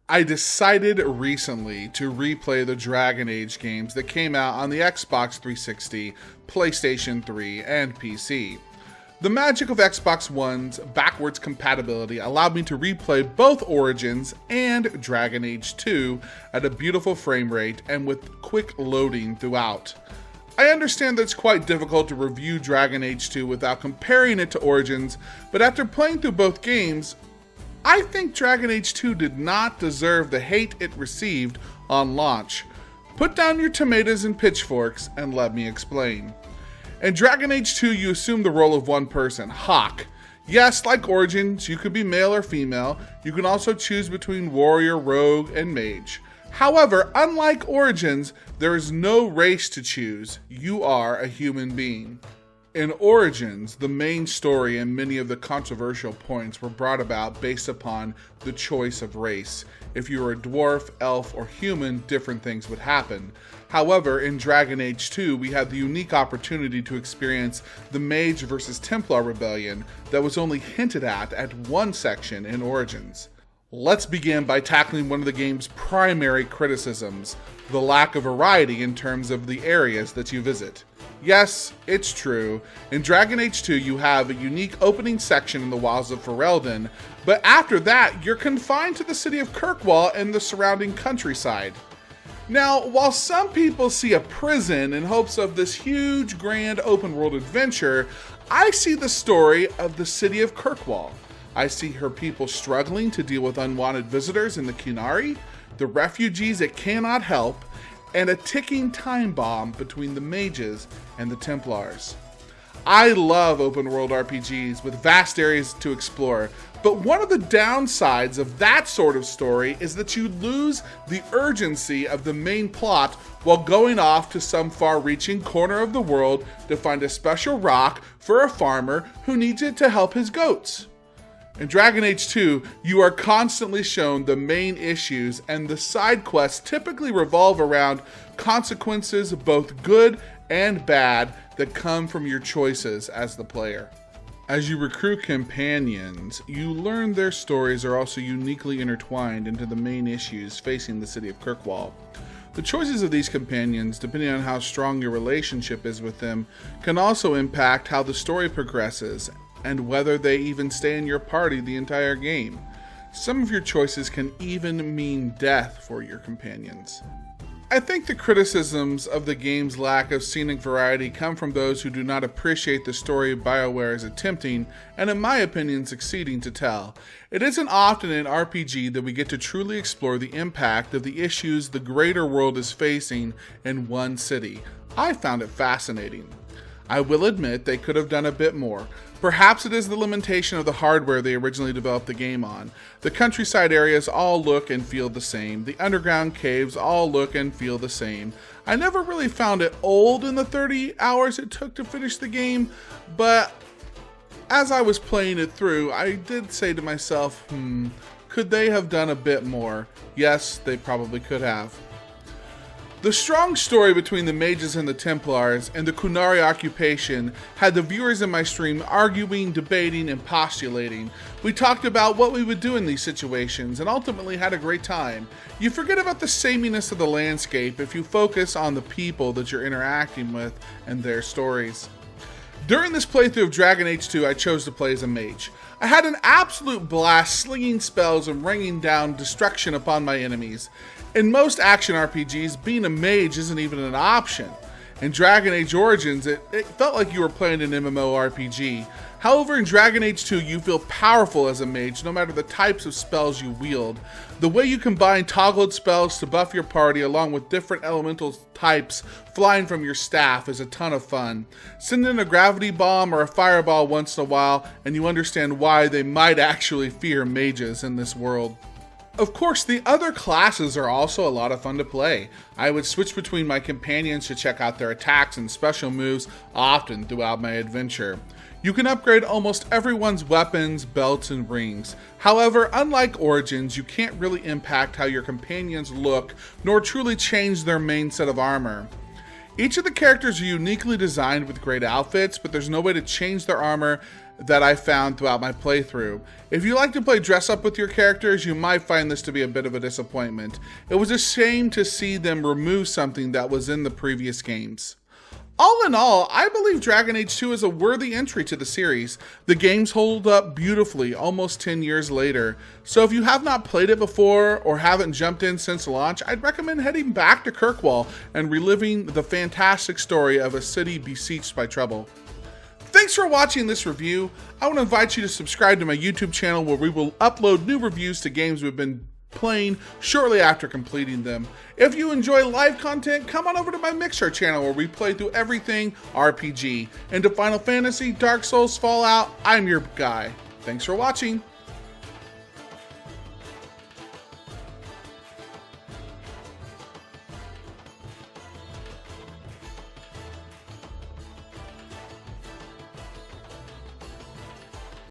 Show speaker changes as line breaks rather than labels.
I decided recently to replay the Dragon Age games that came out on the Xbox 360, PlayStation 3, and PC. The magic of Xbox One's backwards compatibility allowed me to replay both Origins and Dragon Age 2 at a beautiful frame rate and with quick loading throughout. I understand that it's quite difficult to review Dragon Age 2 without comparing it to Origins, but after playing through both games, I think Dragon Age 2 did not deserve the hate it received on launch. Put down your tomatoes and pitchforks and let me explain. In Dragon Age 2, you assume the role of one person, Hawke. Yes, like Origins, you could be male or female. You can also choose between warrior, rogue, and mage. However, unlike Origins, there is no race to choose. You are a human being. In Origins, the main story and many of the controversial points were brought about based upon the choice of race. If you were a dwarf, elf, or human, different things would happen. However, in Dragon Age 2, we had the unique opportunity to experience the Mage versus Templar rebellion that was only hinted at one section in Origins. Let's begin by tackling one of the game's primary criticisms, the lack of variety in terms of the areas that you visit. Yes, it's true. In Dragon Age 2, you have a unique opening section in the wilds of Ferelden, but after that, you're confined to the city of Kirkwall and the surrounding countryside. Now, while some people see a prison in hopes of this huge, grand, open-world adventure, I see the story of the city of Kirkwall. I see her people struggling to deal with unwanted visitors in the Qunari, the refugees it cannot help, and a ticking time bomb between the mages and the Templars. I love open world RPGs with vast areas to explore, but one of the downsides of that sort of story is that you lose the urgency of the main plot while going off to some far-reaching corner of the world to find a special rock for a farmer who needs it to help his goats. In Dragon Age 2, you are constantly shown the main issues, and the side quests typically revolve around consequences, both good and bad, that come from your choices as the player. As you recruit companions, you learn their stories are also uniquely intertwined into the main issues facing the city of Kirkwall. The choices of these companions, depending on how strong your relationship is with them, can also impact how the story progresses and whether they even stay in your party the entire game. Some of your choices can even mean death for your companions. I think the criticisms of the game's lack of scenic variety come from those who do not appreciate the story BioWare is attempting, and in my opinion succeeding to tell. It isn't often in RPG that we get to truly explore the impact of the issues the greater world is facing in one city. I found it fascinating. I will admit they could have done a bit more. Perhaps it is the limitation of the hardware they originally developed the game on. The countryside areas all look and feel the same. The underground caves all look and feel the same. I never really found it old in the 30 hours it took to finish the game, but as I was playing it through, I did say to myself, could they have done a bit more? Yes, they probably could have. The strong story between the mages and the Templars and the Qunari occupation had the viewers in my stream arguing, debating, and postulating. We talked about what we would do in these situations and ultimately had a great time. You forget about the sameness of the landscape if you focus on the people that you're interacting with and their stories. During this playthrough of Dragon Age 2, I chose to play as a mage. I had an absolute blast slinging spells and raining down destruction upon my enemies. In most action RPGs, being a mage isn't even an option. In Dragon Age Origins, it felt like you were playing an MMORPG. However, in Dragon Age 2, you feel powerful as a mage no matter the types of spells you wield. The way you combine toggled spells to buff your party along with different elemental types flying from your staff is a ton of fun. Send in a gravity bomb or a fireball once in a while and you understand why they might actually fear mages in this world. Of course, the other classes are also a lot of fun to play. I would switch between my companions to check out their attacks and special moves often throughout my adventure. You can upgrade almost everyone's weapons, belts, and rings. However, unlike Origins, you can't really impact how your companions look, nor truly change their main set of armor. Each of the characters are uniquely designed with great outfits, but there's no way to change their armor that I found throughout my playthrough. If you like to play dress up with your characters, you might find this to be a bit of a disappointment. It was a shame to see them remove something that was in the previous games. All in all, I believe Dragon Age 2 is a worthy entry to the series. The games hold up beautifully almost 10 years later, so if you have not played it before or haven't jumped in since launch, I'd recommend heading back to Kirkwall and reliving the fantastic story of a city besieged by trouble. Thanks for watching this review. I want to invite you to subscribe to my YouTube channel where we will upload new reviews to games we've been playing shortly after completing them. If you enjoy live content, come on over to my Mixer channel where we play through everything RPG. Into Final Fantasy, Dark Souls, Fallout, I'm your guy. Thanks for watching.